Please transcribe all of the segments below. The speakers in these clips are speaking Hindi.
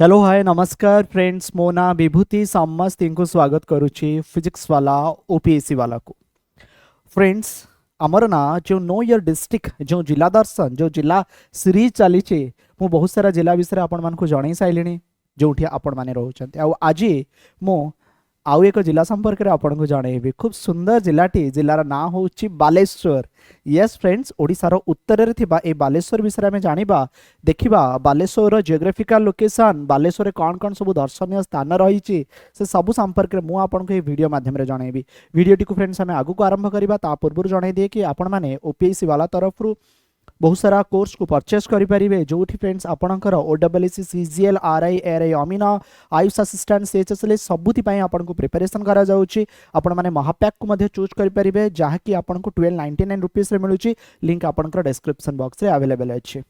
हेलो हाय नमस्कार फ्रेंड्स मो ना विभूति समस्त को स्वागत करुच्ची फिजिक्स वाला ओपीएससी वाला को फ्रेंड्स आमर ना जो नो योर डिस्ट्रिक्ट जो जिला दर्शन जो जिला सीरीज चली मु बहुत सारा जिला विषय आपण मानक जन सारे जो आपण मैंने रोच आज मु आउ एक जिला संपर्क में आपको जनइबी खूब सुंदर जिलाटी जिलार ना हूँ बालेश्वर यस फ्रेंड्स ओडिशार उत्तर में बालेश्वर विषय में जाना देखा बालेश्वर जियोग्राफिकल लोकेशन बालेश्वर कौन कौन सब दर्शनीय स्थान रही से सब संपर्क में मुझे वीडियो माध्यम जनइबी वीडियोटी को फ्रेंड्स आम आगू आरंभ करवा पूर्व जनई दिए कि आपण मैंने ओपीएससी वाला तरफ बहुत सारा कोर्स को परचेस करेंगे जो फ्रेंड्स आपणकर ओडब्ल्यूएससी सीजीएल आरआई एआरआई अमीन आयुष असिस्टेंट सीएचएसएल सबुथि आपको प्रिपरेशन करा जाउची आपण माने महापैक को मध्य चूज करेंगे जहाँकि आपको 1299 रुपीस मिलूँ लिंक आपंकर डिस्क्रिप्शन बॉक्स रे अवेलेबल अच्छे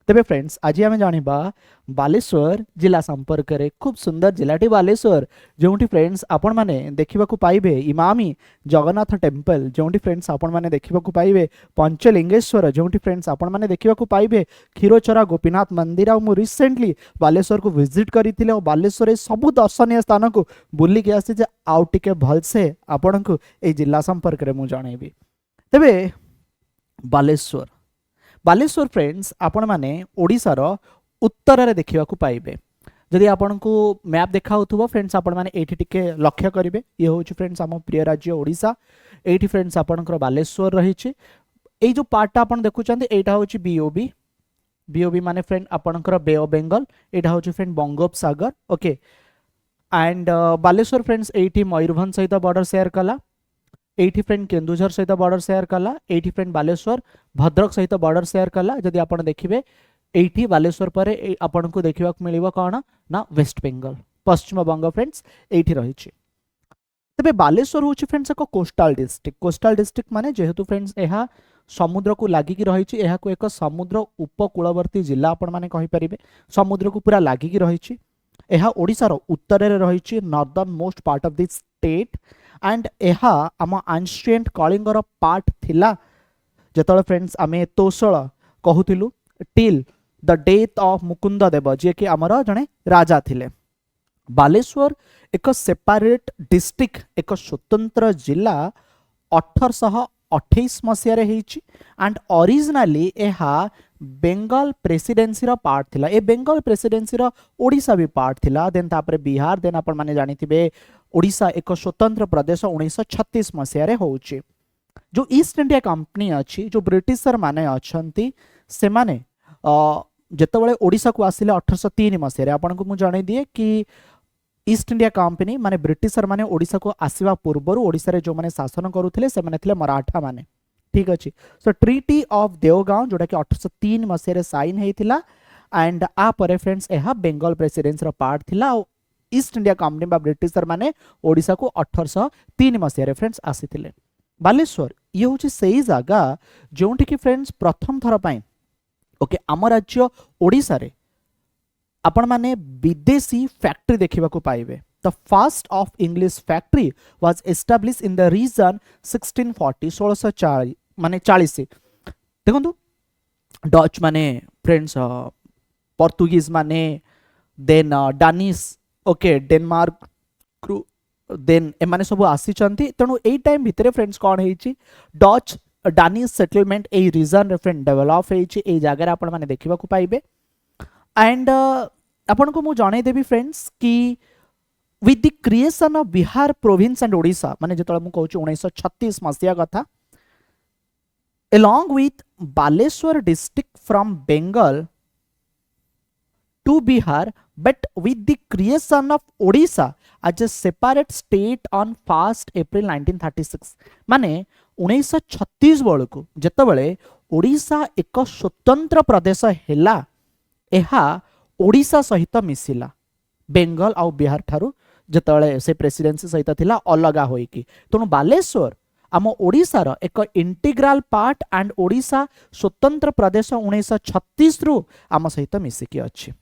तेबे फ्रेंड्स आज आम जाना बालेश्वर जिला संपर्क में खूब सुंदर जिलाटी बालेश्वर जो फ्रेंड्स आपण माने देखा पाइबे इमामी जगन्नाथ टेम्पल जो फ्रेंड्स आपण माने देखा पाइबे पंचलिंगेश्वर जो फ्रेंड्स आपण माने देखा पाइबे क्षीरचोरा गोपीनाथ मंदिर आ रिसेंटली बालेश्वर को विजिट करते और बालेश्वर सब दर्शनीय स्थान को बुलिक आसी आउ टिके भलसे आपण को ये जिला संपर्क में मुझे जनइबी तेबे बालेश्वर बालेश्वर फ्रेंड्स आपण माने ओडिशार उत्तर रे देखा पाइबे जदि आपन को मैप देखा फ्रेंड्स आपण माने एठी टिके लक्ष्य करेंगे ये हूँ फ्रेंड्स आम प्रिय राज्य ओडिशा एठी फ्रेंड्स आपणकर बालेश्वर रही ए जो पार्टा आपण देखुचंदी एटा होची बीओबी बीओबी माने फ्रेंड आपणकर बे ऑफ बेंगल एटा होची फ्रेंड बंगोपसागर ओके एंड बालेश्वर फ्रेंड्स एठी मयूरभंज सहित बॉर्डर शेयर कला एठी फ्रेंड केन्दुझर सहित बॉर्डर शेयर कला एठी फ्रेंड बालेश्वर भद्रक सहित बॉर्डर शेयर कला जदि आपण देखिबे एठी बालेश्वर पर आपण को देखिबा मिलिबो कोन ना वेस्ट बेंगल पश्चिम बंग फ्रेंड्स एठी रहिछि तबे बालेश्वर होछि फ्रेंड्स एक कोस्टल डिस्ट्रिक्ट माने जेहेतु फ्रेंड्स एहा समुद्र को लागिकी रहिछि एहा को एक समुद्र उपकूलवर्ती जिला आपण माने कहि परिबे समुद्र को पूरा लागिकी रहिछि एहा ओडिसा रो उत्तर रे रहिछि northern most part of this state and एहा आम एंशिएंट कलिंगर पार्ट थिला जेतळे फ्रेंड्स आमे तोसळ कहूतिलु till the death of Mukund Dev जे कि आमर जने राजा थिले बालेश्वर एक सेपरेट डिस्ट्रिक्ट एक स्वतंत्र जिला 1828 मसीह रे हेछि एंड ओरिजिनली एहा बेंगल प्रेसिडेंसी रो पार्ट थिला ए बेंगल प्रेसिडेंसी रो ओडिशा भी पार्ट थिला देन तापरे बिहार देन आपण माने जानिथिबे ओडिशा एक स्वतंत्र प्रदेश 1936 मसीह रे होउची जो ईस्ट इंडिया कंपनी अच्छी जो ब्रिटिशर माने अछंती से माने जेतबेले ओडिशा को आसिले 1803 मसीह रे आपण को मु जणाई दिए कि ईस्ट इंडिया कंपनी माने ब्रिटिशर माने ओडिशा को आसीबा पूर्वर ओडिशा रे जो माने शासन करूथिले से माने थिले मराठा माने ठीक अछि सो ट्रीटी ऑफ देवगांव जोटा कि 1803 मसीह रे साइन हेतिला एंड आ परे फ्रेंड्स एहा बेंगल प्रेसिडेंसी रो पार्ट थिला ईस्ट इंडिया कंपनी बा ब्रिटिशर माने ओडिशा को 1803 मसीह रे फ्रेंड्स आसीथिले बालेश्वर ये हूँ से जगह जो फ्रेंड्स प्रथम थर पाई ओके आम राज्य ओडिशा रे आपण माने विदेशी फैक्ट्री देखा पाइबे the first of English factory was establish in the region 1640 1640 माने 40 देखो डच माने फ्रेंड्स पोर्तुगीज माने then Danish okay Denmark then एमाने सब आसीचंती तेणु एई टाइम भितरे फ्रेंड्स कौन हेछि डच डानिश सेटलमेंट ए रीजन रे फ्रेंड डेवलप हेछि ए जगह आपण माने देखिबा को पाइबे एंड आपण को मु जणाई देबी फ्रेंड्स कि with the creation of Bihar province and Odisha माने जेतळे मु कहूची 1936 मसिया कथा along with Baleshwar district from Bengal to Bihar, but with the creation of Odisha as a separate state on 1st April 1936 माने 1936 बेलू जेतबेले ओडिशा एक स्वतंत्र प्रदेश हेला एहा ओडिशा सहित मिसिला बेंगल आउ बिहार ठारू जेतबेले से प्रेसिडेंसी सहित थिला अलगा होइकी तेणु बालेश्वर आम ओडिशार एक इंटीग्राल पार्ट एंड ओडिशा स्वतंत्र प्रदेश 1936 रु आम सहित मिसिकी अछि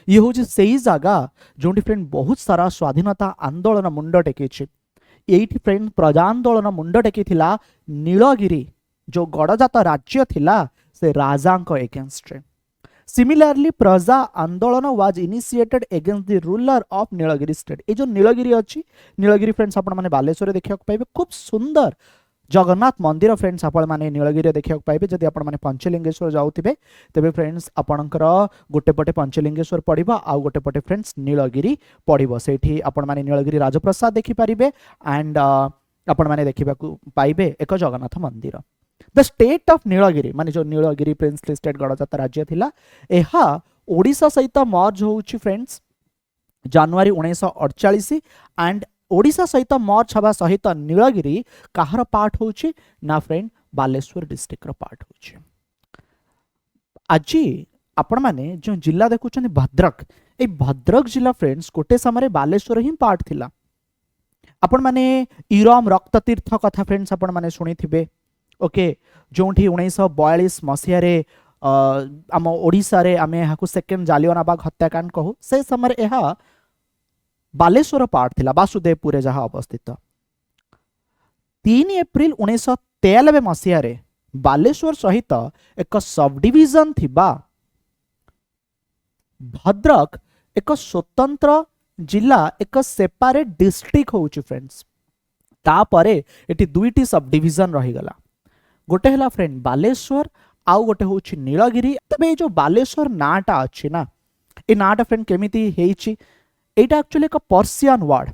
ये हूँ से जगह जो फ्रेंड बहुत सारा स्वाधीनता आंदोलन मुंड टेकी ये फ्रेंड प्रजा आंदोलन मुंड टेकी नीलगिरी जो गड़जात राज्य थिला से राजा एगेंस्ट सिमिलरली प्रजा आंदोलन was initiated against the ruler of Nilgiri state. ये जो नीलगिरी अच्छी, नीलगिरी फ्रेंड्स आपण माने बालेश्वर देखा पाइबे, खूब सुंदर जगन्नाथ मंदिर फ्रेंड्स आपण माने नीलगिरी देखा पाइबे। जदि आपण माने पंचलिंगेश्वर जाउथिबे तेबे फ्रेंड्स आपणकर गोटे पटे पंचलिंगेश्वर पड़िबो आ गोटे पटे फ्रेंड्स नीलगिरी पड़िबो। सेठी आपण माने नीलगिरी राजप्रसाद देखि पारिबे एंड आपण माने देखिबा पाइबे एक जगन्नाथ मंदिर। द स्टेट ऑफ नीलगिरी माने जो नीलगिरी प्रिंसली स्टेट गणतंत्र राज्य थिला, एहा ओडिशा सहित मर्ज होउची फ्रेंड्स जनवरी 1948 एंड ओडिशा सहित मर्ज हवा सहित नीलगिरी कहार पार्ट होउची ना फ्रेंड बालेश्वर डिस्ट्रिक्ट रो पार्ट होउची। आज आपण माने जो जिला देखुछन भद्रक, ए भद्रक जिला फ्रेंड्स गोटे समय बालेश्वर ही पार्ट थिला। आपण माने इरम रक्ततीर्थ कथा फ्रेंड्स आपण माने सुनी थिबे, ओके, जोठी 1942 मसीह आम ओडिशा रे आमे हाकु सेकेंड जालियानवाला हत्याकांड कहू, से समय यह बालेश्वर पार्ट थिला, वासुदेवपुर जहाँ अवस्थित। 3 एप्रिल 1993 मसीह रे बालेश्वर सहित एक सब डिविजन थिबा भद्रक एक स्वतंत्र जिला, एक सेपारेट डिस्ट्रिक्ट होउची फ्रेंड्स। तापरे एटी दुईटी सब डिविजन रही गला, गोटे हला फ्रेंड बालेश्वर आउ गोटे होउची नीलगिरी। तबे जो बालेश्वर नाटा अछि ना, ए नाटा फ्रेंड केमिति हेइची, एटा एक्चुअली एक पर्सियन वर्ड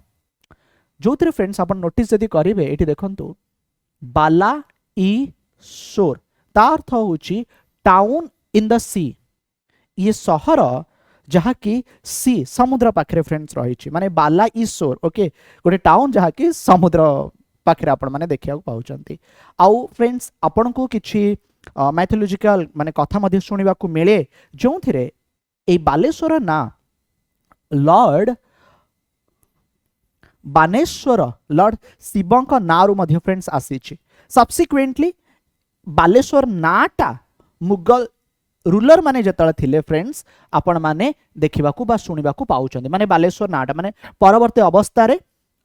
जो थ्री फ्रेंड्स अपन नोटिस जदि करिवे, एटी देखंतु बाला ई शोर, तार अर्थ होउची टाउन इन द सी। ये शहर जहाँ कि सी समुद्र पाखरे फ्रेंड्स रही, माने बाला ई शोर, ओके, गोटे टाउन जहाँ कि समुद्र पाखरे आपण माने देखिया पाउचंती। आउ फ्रेंड्स आपण को किछि मैथोलॉजिकल माने कथा मध्ये सुनिबा को मिले, जो थिरे ए बालेश्वर ना लॉर्ड बानेश्वर, लॉर्ड शिवंक नारु मध्ये फ्रेंड्स आसीछि। सब्सिक्वेंटली बालेश्वर नाटा मुगल रूलर माने जतळे थिले फ्रेंड्स आपण माने देखिबाकू बा सुनिबाकू पाउचंदी, माने बालेश्वर नाटा माने परवर्ती अवस्था रे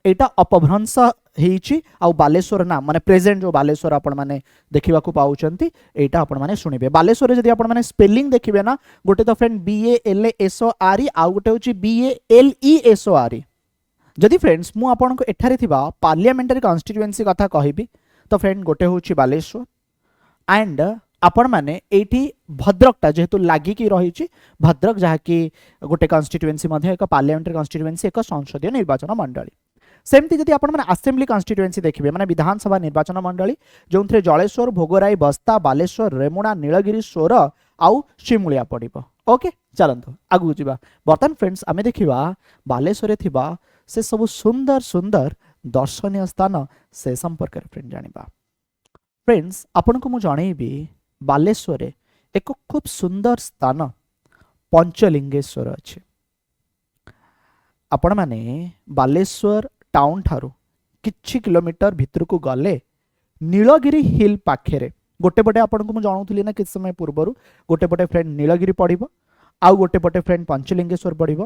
एटा अपभ्रंश हेइछि। आ बालेश्वर ना माने प्रेजेंट जो बालेश्वर आपण माने देखिबाकू पाउचंती, एटा आपण माने सुनिबे। बालेश्वर रे जदि आपण माने स्पेलिंग देखिबे ना, गोटे तो फ्रेंड BALSORE आ गोटे होछि BALESORE। जदि फ्रेंड्स मु आपण को एठारे थिबा पार्लियामेंटरी कॉन्स्टिट्यूएंसी कथा कहिबी तो फ्रेंड गोटे होछि बालेश्वर एंड आपण माने एठी भद्रकटा जेहेतु लागी की रही, भद्रक जहाँ कि गोटे कॉन्स्टिट्यूएंसी मध्ये एक पार्लियामेंटरी कॉन्स्टिट्यूएंसी, एक संसदीय निर्वाचन मंडली। सेमती जदि आपण माने असेंबली कॉन्स्टिट्यूएंसी देखिबे, माने विधानसभा निर्वाचन मंडली, जो जलेश्वर, भोगराई, बस्ता, बालेश्वर, रेमुणा, नीलगिरी, सोर आउ शिमुलिया पड़िबो। ओके, चलंतु आगु जिबा। बर्तमान फ्रेंड्स आमे देखिबा बालेश्वर थिबा से सब सुंदर सुंदर दर्शनीय स्थान से संपर्क फ्रेंड जानिबा। फ्रेंड्स आपण को मु जणैबी बालेश्वर एक खूब सुंदर स्थान पंचलिंगेश्वर अच्छे। आपण माने बालेश्वर टाउन ठारू किछि किलोमीटर भितर को गले नीलगिरी हिल पाखे गोटे पटे आपण को जनाऊली ना किछ समय पूर्वर, गोटे पटे फ्रेंड नीलगिरी पड़िबो आउ गोटे पटे फ्रेंड पंचलिंगेश्वर पड़िबो।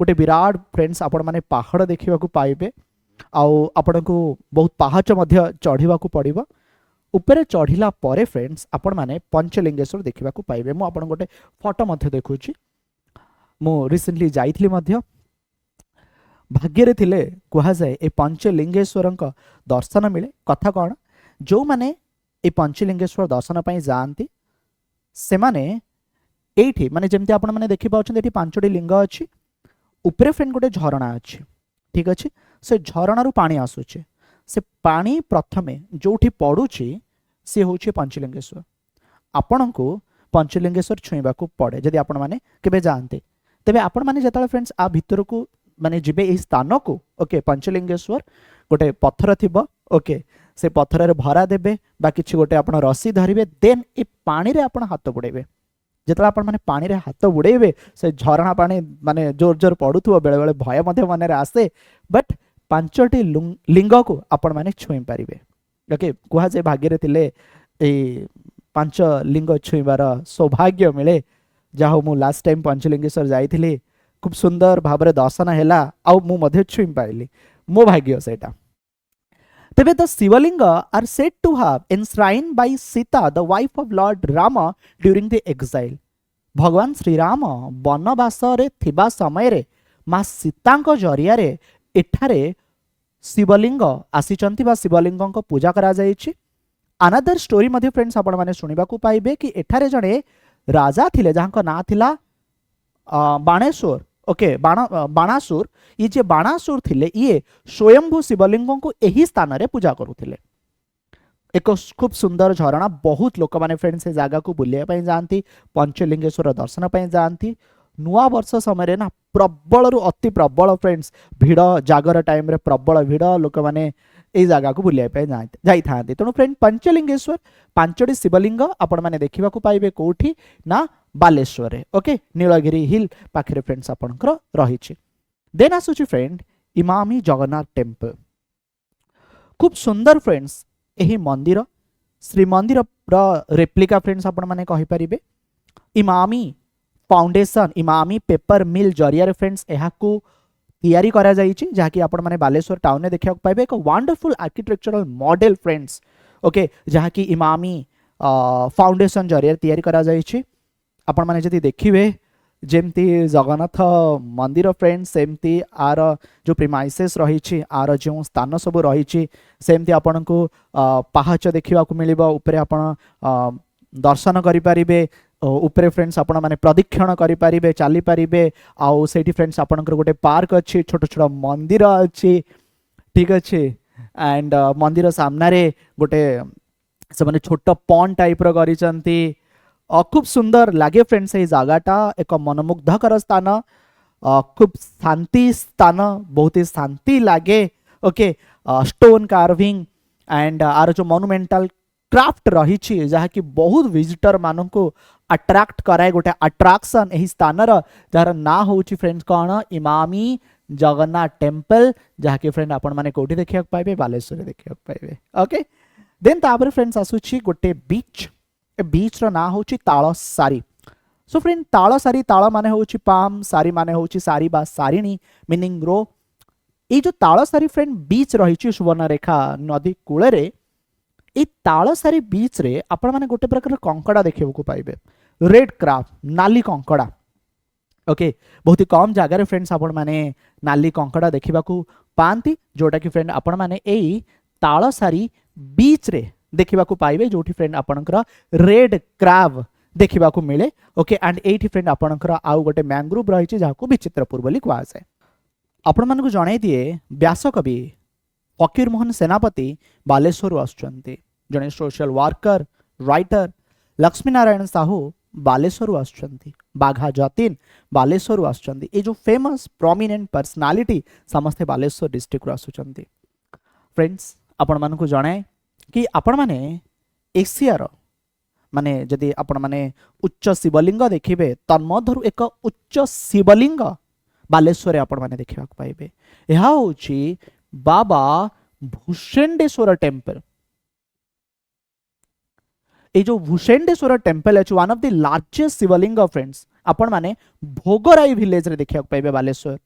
गोटे विराट फ्रेंड्स आपण माने पहाड़ देखिबा को पाइबे, आउ आपण को बहुत पहाच मध्य चढ़िबा को पड़िबो। ऊपर चढ़िला परे फ्रेंड्स आपण माने पंचलिंगेश्वर देखिबा को पाइबे। मु आपण गोटे फोटो मध्य देखुची, मु रिसेंटली जाइथिली मध्य, भाग्य रे थिले कुहा जाए ए पंचलिंगेश्वर दर्शन मिले। कथा कौन, जो माने ए पंचलिंगेश्वर दर्शन पाई जाती से माने एठी माने जेमती आपण माने देखि पाउछन, एठी पांचटी लिंग अछि, ऊपर फ्रेंड गोटे झरणा अछि, ठीक अछि। से झरणा रु पानी आसुछि, से पानी प्रथमे जोठी पड़ुछि से होछि पंचलिंगेश्वर। आपण को पंचलिंगेश्वर छुईबा को पड़े जदि आपण माने केबे जानते, तेबे आपण माने जतले फ्रेंड्स आ भितर को माने जिबे ए स्थान को, ओके, पंचलिंगेश्वर गोटे पत्थर थिबो, ओके, से पत्थर रे भरा देबे बा किछि गोटे आपण रस्सी धरिबे, देन ए पानी रे आपण हाथ बुड़ेबे। जेतला आपण माने पानी रे हाथ बुड़ेबे से झरणा पानी माने जोर जोर पड़ुथुबो, बेले बेले भय मध्य मन रे आसे, बट पांचटी लिंग को आपण माने छुई पारिबे। ओके, कुहा जे भाग्य रे थिले ए पांच लिंग छुईबार सौभाग्य मिले। जाहो मु लास्ट टाइम पंचलिंगेश्वर जाइथिली, खूब सुंदर भाबरे दर्शन हैला, आउ मु मध्य छुई पाइली, मो भाग्य सेटा। तेबे the Shivling are said to have enshrined by Sita the wife of lord Rama during the exile. भगवान श्रीराम वनवास रे थिबा समय रे माँ सीता जरिया एठारे शिवलिंग आसीचंती बा शिवलिंग को पूजा करा जायछि। अनदर स्टोरी मध्ये फ्रेंड्स आपण माने सुनिबा को पाइबे कि एठारे जणे राजा थिले जहां ना थिला बाणेश्वर। ओके बाणासुर। ये जे बाणासुर थिले ये स्वयंभू शिवलिंग को एही स्थान रे पूजा करुथिले। एक खूब सुंदर झरणा बहुत लोक माने फ्रेंड्स से जगह को बुलिया पई जानती पंचलिंगेश्वर दर्शन पई जानती। नुआ वर्ष समय ना प्रबल रु अति प्रबल फ्रेंड्स भिड़ जागर टाइम रे प्रबल भिड़ लोक माने এই জায়গাକୁ ବୁଲିବା ପାଇଁ ଯାଇଥାନ୍ତି। ତେଣୁ ଫ୍ରେଣ୍ଡ ପଞ୍ଚଲିଙ୍ଗେଶ୍ୱର ପାଞ୍ଚଟି ଶିବଲିଙ୍ଗ ଆପଣମାନେ ଦେଖିବାକୁ ପାଇବେ କୋଉଠି ନା ବାଲେଶ୍ୱରରେ। ଓକେ ନୀଳଗିରି ହିଲ୍ ପାଖରେ ଫ୍ରେଣ୍ଡସ୍ ଆପଣଙ୍କର ରହିଛି। ଦେନ୍ ଆସୁଛି ଫ୍ରେଣ୍ଡ ଇମାମି ଜଗନ୍ନାଥ ଟେମ୍ପଲ। खूब सुंदर फ्रेंड्स यही मंदिर श्रीमंदिर रेप्लिका फ्रेंड्स आपने कहींपारे इमामी फाउंडेशन इमामी पेपर मिल जरिया फ्रेंड्स यहाँ तैयारी करा जाइछि जहाँकि आपण माने बालेश्वर टाउन में देखा पाइबे एक wonderful architectural model friends. Okay जहाँकि इमामी फाउंडेशन जरिया तैयारी करा जाइछि। आपण माने जदि देखिबे जेमती जगन्नाथ मंदिर फ्रेंड्स सेमती आर जो प्रिमाइसेस रही आर जो स्थान सब रही सेमती आपण को पाहाच देखा मिल उपरे आपण दर्शन करें उपरे फ्रेंड्स आपण माने प्रदीक्षण करें चली पारे आउ सेठी फ्रेंड्स आपणकर गोटे पार्क अच्छी छोट छोट मंदिर अच्छी ठीक अच्छे एंड मंदिर सामने गोटे से छोट पॉन्ड टाइप करिसंती खूब सुंदर लगे फ्रेंड्स ये जगहटा एक मनमुग्धकर स्थान खूब शांति स्थान बहुत ही शांति लगे। Okay stone carving and are जो मोनुमेंटल क्राफ्ट रही जहाँकि बहुत विजिटर मान को अट्राक्ट कराए गोटे अट्राक्शन यही स्थान जार ना हूँ फ्रेंड्स कौन इमामी जगन्नाथ टेम्पल जहाँकि फ्रेंड आपण मैंने कौटी देखा पाइबे बालेश्वर देखा पाइबे। ओके देन तापर फ्रेंड्स आसूची गोटे बीच बीच रो ना हूँ ताल सारी। सो फ्रेंड ताल सारी ताल माने हूँ पाम सारी माने हूँ सारी बा सारिणी मीनिंग रो ये जो ताल सारी फ्रेंड बीच रही सुवर्णरेखा नदी कूल ये ताल सारी बीच रे आपण माने गोटे प्रकार कंकड़ा देखा पाइबे रेड क्राफ्ट नाली कंकड़ा। ओके बहुत ही कम जगार फ्रेंड्स आपण माने नाली कंकड़ा देखा पाती जोटा कि फ्रेंड आपण माने यही ताल सारी बीच रे देखा पाइबे जो फ्रेंड आपणकर रेड क्राब देखा मिले। ओके एंड एटी फ्रेंड आपणकर आउ गोटे मैंग्रोव रही जहाँ विचित्रपुर बोली कहुए। आपण मानक जणाई दिए व्यासकवि फकीर मोहन सेनापति बालेश्वर आसुचंती जड़े social worker writer Lakshmi Narayan Sahu Baleshwar आसुचंती बाघा जतीन बालेश्वर आसुचंती ये जो फेमस प्रोमिनेंट पर्सनालिटी समस्ते बालेश्वर डिस्ट्रिक्ट आसुचंती। फ्रेंड्स आपण मानक जणाए कि आपण माने एशियार माने जदि आपण माने उच्च शिवलिंग देखिबे तन्मध्यरु एक उच्च शिवलिंग बालेश्वर आपण माने देखा पाइबे यह होची बाबा भूषेंडेश्वर टेम्पल। ये जो भूषेंडेश्वर टेम्पल है one of the largest Shivling friends आपण माने भोगराई विलेज रे देखा पाइबे बालेश्वर।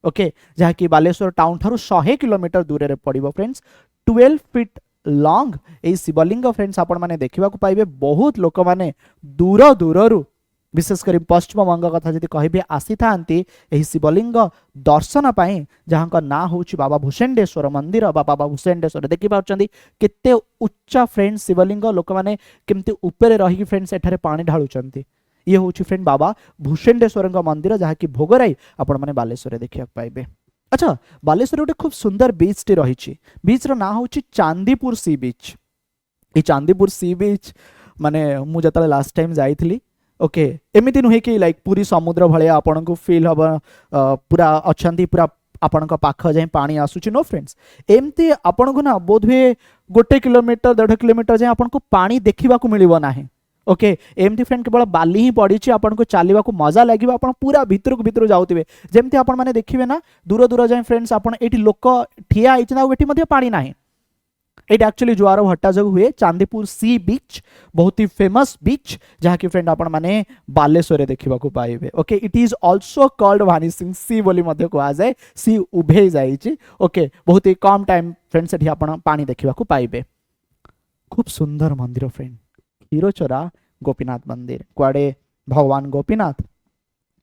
ओके जहाँ कि बालेश्वर टाउन ठारू 100 किलोमीटर दूर रे पड़िबो फ्रेंड्स 12 फीट लॉन्ग ये शिवलिंग फ्रेंड्स आपण माने देखा पाइबे बहुत लोक माने दूर दूर विशेषकर पश्चिम बंग कथा जदि कहे आसी था शिवलिंग दर्शन पाई जहाँ का ना हूँ बाबा भूषेंडेश्वर मंदिर बाबा भूषेंडेश्वर देखी पार्टी केते उच्चा फ्रेंड्स शिवलिंग लोक मैंने केमती ऊपर रही फ्रेंड्स एठारे पानी ढालुचंती ये हूँ फ्रेंड बाबा भूषेंडेश्वर मंदिर जहाँ कि भोगराई आपण मैंने बालेश्वर देखा पाइबे। अच्छा बालेश्वर गोटे खूब सुंदर बीच टी रही बीच रो ना हूँ चांदीपुर सी बीच। ये चांदीपुर सी बीच माने मुझे लास्ट टाइम जाइली ओके एमती नुहे कि लाइक पूरी समुद्र भाया आपन को फील हम पूरा अच्छा पूरा आपण पाख जाए पानी आसूची नो फ्रेंड्स एमती आपन को ना बोध हुए 1 किलोमीटर 1.5 किलोमीटर जाए आपन को पानी देखा मिलना ना। ओके एमती फ्रेंड केवल बाली ही पड़ी आपन को चलने को मजा लगे आप पूरा भितर जाऊे जमती आपण मैंने देखिए ना दूर दूर जाए फ्रेंड्स आपन ये लोक ठिया होती पानी ना ये एक्चुअली जुआर भट्टा जो हुए चांदीपुर सी बीच बहुत ही फेमस बीच जहाँ की फ्रेंड आपण माने बालेश्वर देखा पाइबे। Okay it is also called vanishing sea बोली मध्य कहा जाए सी उभे जाइए। ओके बहुत ही कम टाइम फ्रेंड से आपण पानी देखा पाइबे। खूब सुंदर मंदिर फ्रेंड क्षीरचोरा गोपीनाथ मंदिर कुआड़े भगवान गोपीनाथ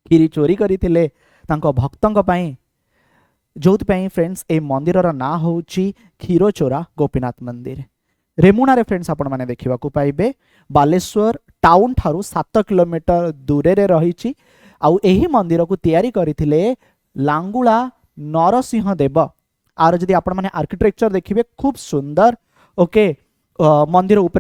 କ୍ଷୀରି ଚୋରି କରିଥିଲେ ତାଙ୍କ ଭକ୍ତଙ୍କ ପାଇଁ, ଯୋଉଥିପାଇଁ ଫ୍ରେଣ୍ଡସ୍ ଏ ମନ୍ଦିରର ନାଁ ହେଉଛି କ୍ଷୀରଚୋରା ଗୋପୀନାଥ ମନ୍ଦିର। ରେମୁଣାରେ ଫ୍ରେଣ୍ଡସ୍ ଆପଣମାନେ ଦେଖିବାକୁ ପାଇବେ। ବାଲେଶ୍ୱର ଟାଉନ୍ ଠାରୁ 7 କିଲୋମିଟର ଦୂରରେ ରହିଛି। ଆଉ ଏହି ମନ୍ଦିରକୁ ତିଆରି କରିଥିଲେ ଲାଙ୍ଗୁଳା ନରସିଂହ ଦେବ। ଆର ଯଦି ଆପଣମାନେ ଆର୍କିଟେକ୍ଚର ଦେଖିବେ ଖୁବ୍ ସୁନ୍ଦର। ଓକେ, ମନ୍ଦିର ଉପରେ